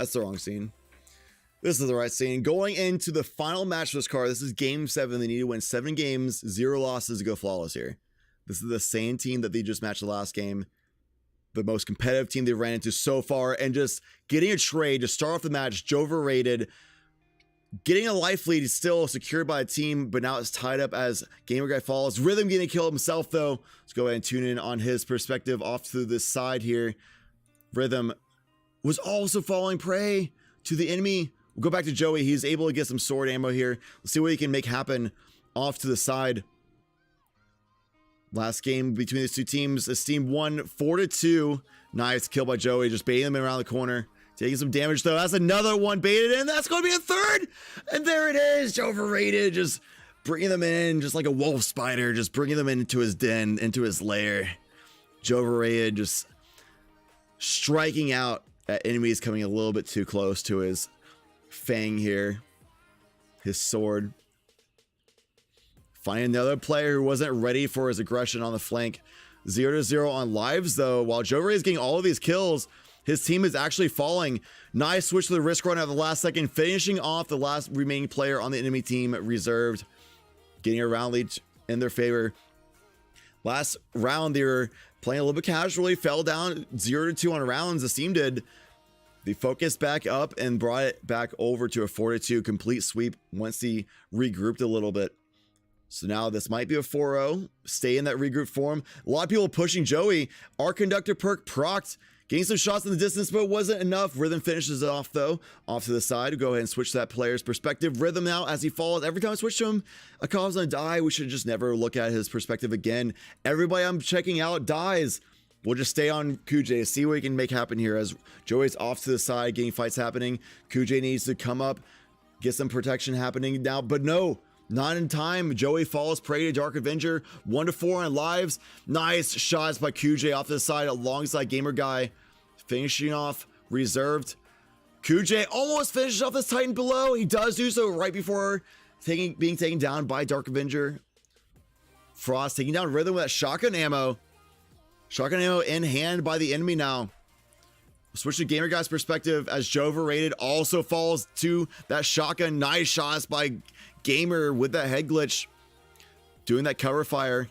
That's the wrong scene. This is the right scene. Going into the final match for this card, this is game 7. They need to win 7 games, 0 losses to go flawless here. This is the same team that they just matched the last game. The most competitive team they ran into so far, and just getting a trade to start off the match. Joverrated, getting a life lead is still secured by a team, but now it's tied up as Gamer Guy falls. Rhythm getting killed himself though. Let's go ahead and tune in on his perspective off to this side here. Rhythm was also falling prey to the enemy. We'll go back to Joey. He's able to get some sword ammo here. Let's see what he can make happen off to the side. Last game between these two teams, Esteem won 4-2. Nice kill by Joey, just baiting them around the corner. Taking some damage though. That's another one baited in. That's going to be a third. And there it is. Joverrated, just bringing them in, just like a wolf spider, just bringing them into his den, into his lair. Joverrated just striking out at enemies coming a little bit too close to his fang here, his sword. Finding another player who wasn't ready for his aggression on the flank. 0-0 on lives though. While Joverrated is getting all of these kills, his team is actually falling. Nice switch to the Riskrunner at the last second, finishing off the last remaining player on the enemy team reserved, getting a round lead in their favor. Last round they were playing a little bit casually, fell down 0-2 on rounds. Esteem did. They focused back up and brought it back over to a 4-2 complete sweep once he regrouped a little bit. So now this might be a 4-0. Stay in that regroup form. A lot of people pushing Joey. Our conductor perk procced, getting some shots in the distance, but it wasn't enough. Rhythm finishes it off though. Off to the side. We'll go ahead and switch to that player's perspective. Rhythm now as he falls. Every time I switch to him, a cause gonna die. We should just never look at his perspective again. Everybody I'm checking out dies. We'll just stay on Kujay, see what he can make happen here as Joey's off to the side, getting fights happening. Kujay needs to come up, get some protection happening now, but no, not in time. Joey falls prey to Dark Avenger. 1-4 on lives. Nice shots by Kujay off to the side alongside Gamer Guy. Finishing off reserved. Kujay almost finishes off this Titan below. He does do so right before being taken down by Dark Avenger. Frost taking down Rhythm with that shotgun ammo. Shotgun ammo in hand by the enemy now. Switch to Gamer Guy's perspective as Joverrated also falls to that shotgun. Nice shots by Gamer with that head glitch. Doing that cover fire.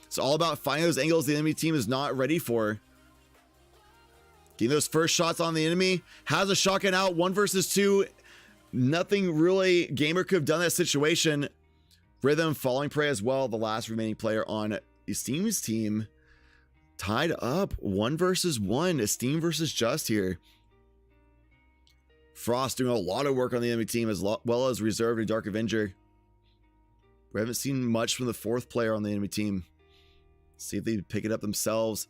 It's all about finding those angles the enemy team is not ready for. Getting those first shots on the enemy. Has a shotgun out. 1 versus 2. Nothing really Gamer could have done in that situation. Rhythm falling prey as well. The last remaining player on Esteem's team. Tied up 1 versus 1. Esteem versus Just here. Frost doing a lot of work on the enemy team as well as reserved and Dark Avenger. We haven't seen much from the 4th player on the enemy team. See if they pick it up themselves.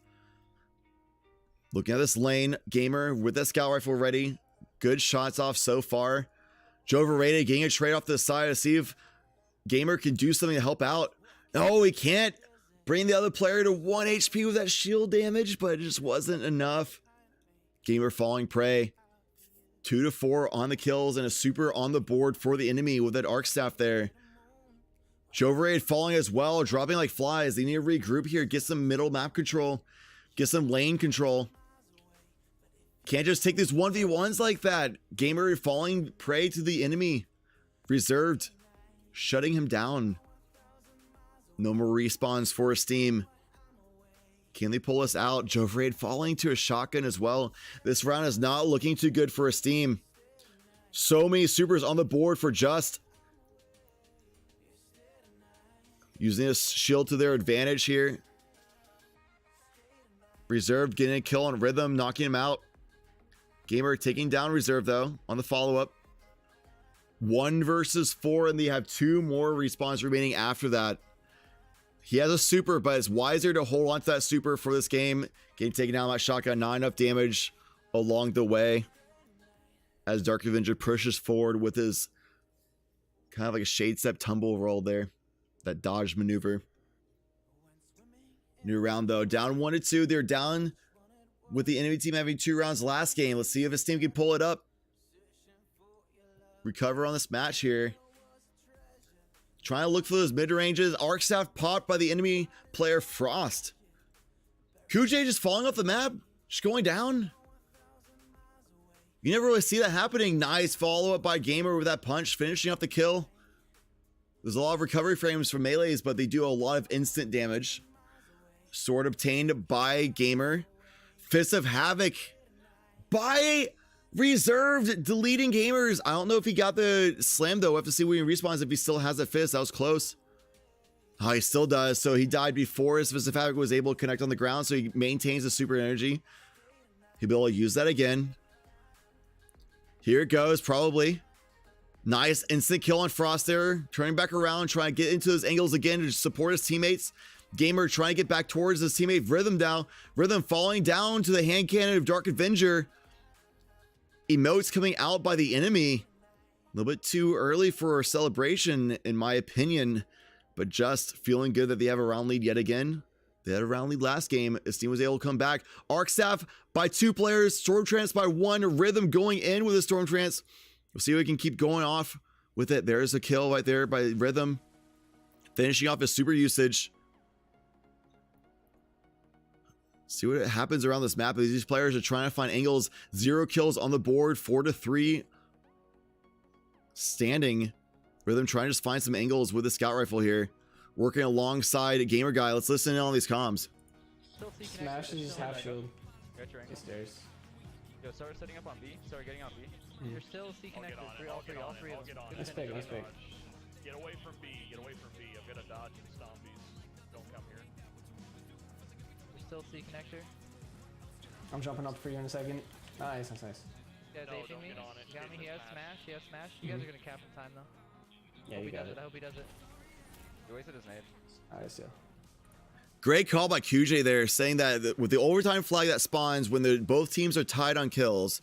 Looking at this lane, Gamer with that scout rifle ready. Good shots off so far. Joverrated getting a trade off to the side to see if Gamer can do something to help out. No, he can't. Bring the other player to 1 HP with that shield damage, but it just wasn't enough. Gamer falling prey. 2-4 on the kills and a super on the board for the enemy with that arc staff there. Joverrated falling as well, dropping like flies. They need to regroup here, get some middle map control, get some lane control. Can't just take these 1v1s like that. Gamer falling prey to the enemy. Reserved, shutting him down. No more respawns for Esteem. Can they pull us out? Joverrated falling to a shotgun as well. This round is not looking too good for Esteem. So many supers on the board for Just. Using a shield to their advantage here. Reserved getting a kill on Rhythm, knocking him out. Gamer taking down Reserve though on the follow-up. 1 versus 4, and they have 2 more respawns remaining after that. He has a super, but it's wiser to hold on to that super for this game. Getting taken down by shotgun, not enough damage along the way. As Dark Avenger pushes forward with his kind of like a shade step tumble roll there. That dodge maneuver. New round though, down 1-2. They're down with the enemy team having 2 rounds last game. Let's see if his team can pull it up. Recover on this match here. Trying to look for those mid-ranges. Arc staff popped by the enemy player Frost. Kujay just falling off the map. Just going down. You never really see that happening. Nice follow-up by Gamer with that punch, finishing off the kill. There's a lot of recovery frames from melees, but they do a lot of instant damage. Sword obtained by Gamer. Fist of Havoc by Reserved, deleting Gamers. I don't know if he got the slam, though. We'll have to see when he respawns if he still has that fist. That was close. Oh, he still does. So he died before his Fist of Havoc was able to connect on the ground, so he maintains the super energy. He'll be able to use that again. Here it goes, probably. Nice instant kill on Frost there. Turning back around, trying to get into those angles again to support his teammates. Gamer trying to get back towards his teammate Rhythm down. Rhythm falling down to the hand cannon of Dark Avenger. Emotes coming out by the enemy. A little bit too early for a celebration, in my opinion. But just feeling good that they have a round lead yet again. They had a round lead last game. Esteem was able to come back. Arc Staff by 2 players. Storm Trance by 1. Rhythm going in with a Storm Trance. We'll see if we can keep going off with it. There's a kill right there by Rhythm. Finishing off his super usage. See what happens around this map. These players are trying to find angles. 0 kills on the board. 4-3. Standing. Rhythm trying to just find some angles with the scout rifle here. Working alongside a Gamer Guy. Let's listen in on these comms. Smash is half shield. Stairs. Yo, start setting up on B. Start getting on B. You're still C connected. All three of them. Nice pick, nice pick. Get away from B. Get away from B. I'm gonna dodge and stompies. Don't come here. You're still C connector. I'm jumping up for you in a second. Nice, nice, nice. You guys aping me? Get on it. You got me. He has smash. He has smash. You guys are gonna cap in time though. Yeah, you got it. I hope he does it. He wasted his nade. Alright, so. Great call by Kujay there, saying that with the overtime flag that spawns when both teams are tied on kills,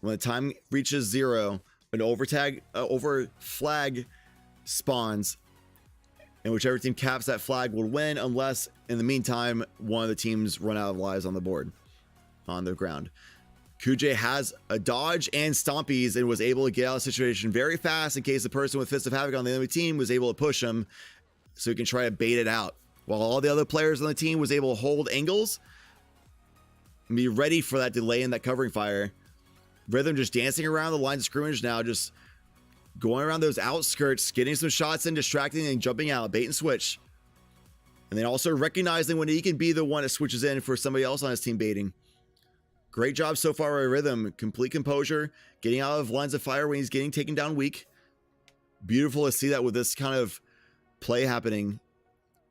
when the time reaches 0, an over flag spawns, and whichever team caps that flag will win, unless in the meantime one of the teams run out of lives on the board, on the ground. Kujay has a dodge and stompies and was able to get out of the situation very fast in case the person with Fist of Havoc on the enemy team was able to push him, so he can try to bait it out. While all the other players on the team was able to hold angles and be ready for that delay in that covering fire. Rhythm just dancing around the lines of scrimmage now, just going around those outskirts, getting some shots in, distracting and jumping out, bait and switch. And then also recognizing when he can be the one that switches in for somebody else on his team baiting. Great job so far by Rhythm. Complete composure, getting out of lines of fire when he's getting taken down weak. Beautiful to see that with this kind of play happening.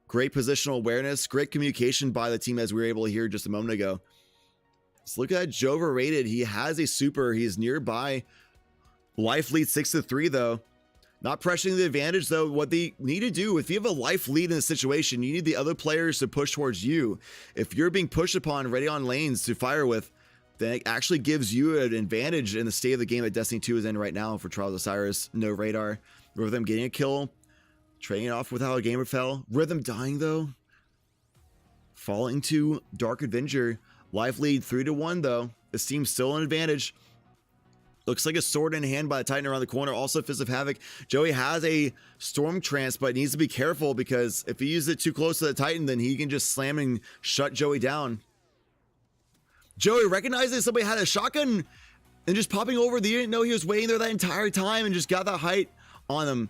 Great positional awareness, great communication by the team, as we were able to hear just a moment ago. Let's look at Joverrated. He has a super. He's nearby. Life lead 6-3 though. Not pressuring the advantage though. What they need to do, if you have a life lead in a situation, you need the other players to push towards you. If you're being pushed upon ready on lanes to fire with, then it actually gives you an advantage in the state of the game that Destiny 2 is in right now for Trials of Osiris. No radar. With them getting a kill. Trading it off with how a Gamer fell. Rhythm dying though. Falling to Dark Avenger. Life lead 3-1 though. Esteem still an advantage. Looks like a sword in hand by the Titan around the corner. Also Fist of Havoc. Joey has a Storm Trance, but needs to be careful because if he uses it too close to the Titan, then he can just slam and shut Joey down. Joey recognizes somebody had a shotgun and just popping over. They didn't know he was waiting there that entire time and just got that height on him.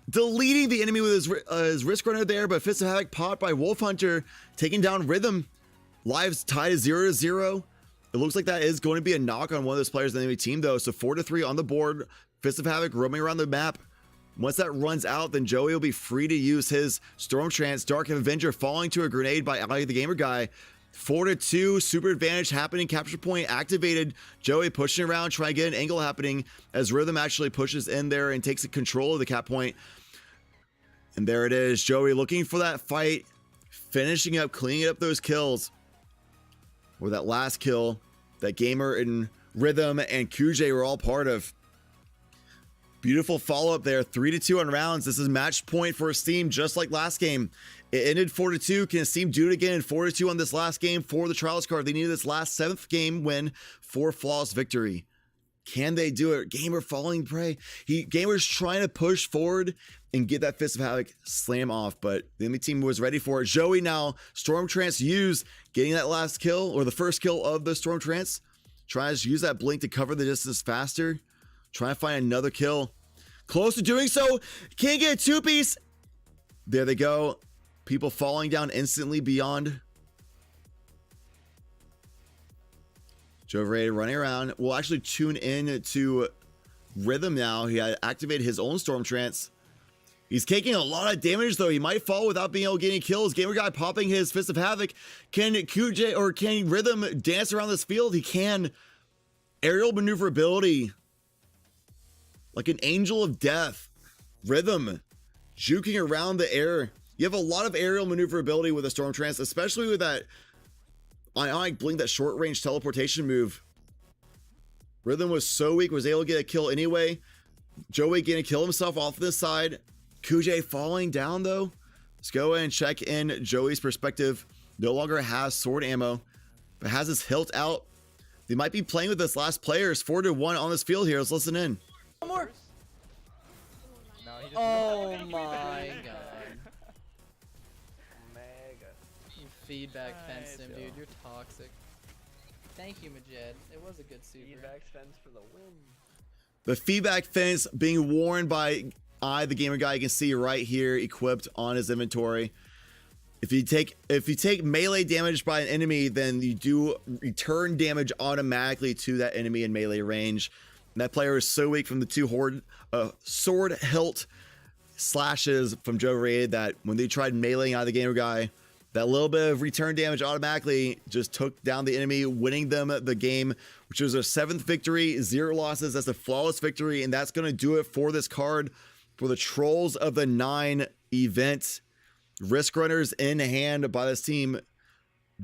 Deleting the enemy with his Riskrunner there, but Fist of Havoc popped by Wolf Hunter, taking down Rhythm. Lives tied 0-0. It looks like that is going to be a knock on one of those players in the enemy team though. So 4-3 on the board. Fist of Havoc roaming around the map. Once that runs out, then Joey will be free to use his Storm Trance. Dark Avenger falling to a grenade by Ali the Gamer Guy. 4-2, super advantage happening, capture point activated. Joey pushing around, trying to get an angle happening as Rhythm actually pushes in there and takes control of the cap point. And there it is, Joey looking for that fight, finishing up, cleaning up those kills. Or that last kill that Gamer and Rhythm and Kujay were all part of. Beautiful follow-up there, 3-2 on rounds. This is match point for Esteem, just like last game. It ended 4-2. Can Esteem do it again in 4-2 on this last game for the Trials card? They needed this last 7th game win for flawless victory. Can they do it? Gamer falling prey. Gamer's trying to push forward and get that Fist of Havoc slam off, but the enemy team was ready for it. Joey now, Storm Trance used, getting that last kill, or the first kill of the Storm Trance. Tries to use that blink to cover the distance faster. Trying to find another kill. Close to doing so. Can't get a two-piece. There they go. People falling down instantly beyond. Joverrated running around. We'll actually tune in to Rhythm now. He had activated his own Storm Trance. He's taking a lot of damage though. He might fall without being able to get any kills. Gamer Guy popping his Fist of Havoc. Can Kujay or can Rhythm dance around this field? He can. Aerial maneuverability. Like an angel of death. Rhythm juking around the air. You have a lot of aerial maneuverability with a Storm Trance, especially with that Ionic Blink, that short range teleportation move. Rhythm was so weak, was able to get a kill anyway. Joey getting to kill himself off this side. Kujay falling down though. Let's go and check in Joey's perspective. No longer has sword ammo, but has his hilt out. They might be playing with this last player. It's 4-1 on this field here. Let's listen in. One more. No, he just Oh my god. Mega. You feedback fence him, dude. You're toxic. Thank you, Majed. It was a good super. Feedback fence for the win. The feedback fence being worn by the Gamer Guy. You can see right here equipped on his inventory. If you take melee damage by an enemy, then you do return damage automatically to that enemy in melee range. And that player is so weak from the two sword hilt slashes from Joverrated that when they tried meleeing out of the Gamer Guy, that little bit of return damage automatically just took down the enemy, winning them the game, which was a 7th victory, 0 losses. That's a flawless victory, and that's going to do it for this card for the Trolls of the 9 event. Riskrunners in hand by this team.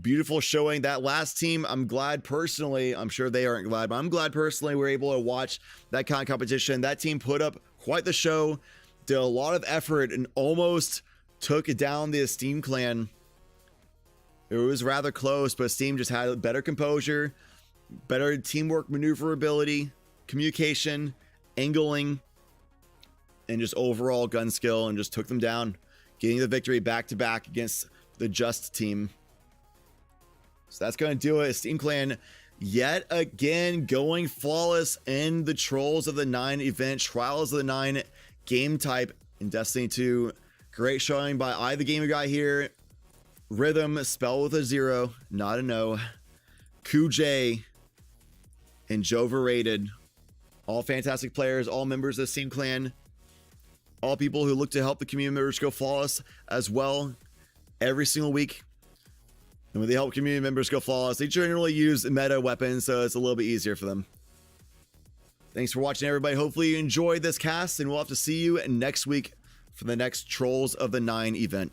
Beautiful showing. That last team, I'm glad personally, I'm sure they aren't glad, but I'm glad personally we're able to watch that kind of competition. That team put up quite the show, did a lot of effort, and almost took down the Esteem clan. It was rather close, but Esteem just had better composure, better teamwork maneuverability, communication, angling, and just overall gun skill, and just took them down, getting the victory back-to-back against the Just team. So that's going to do it. Esteem clan yet again going flawless in the Trolls of the 9 event, Trials of the 9 game type in Destiny 2. Great showing by the Gamer Guy here. Rhythm, spell with a 0, not a no. Kujay and Joverrated. All fantastic players, all members of the Esteem clan. All people who look to help the community members go flawless as well every single week. And when they help community members go flawless, they generally use meta weapons, so it's a little bit easier for them. Thanks for watching, everybody. Hopefully you enjoyed this cast, and we'll have to see you next week for the next Trolls of the 9 event.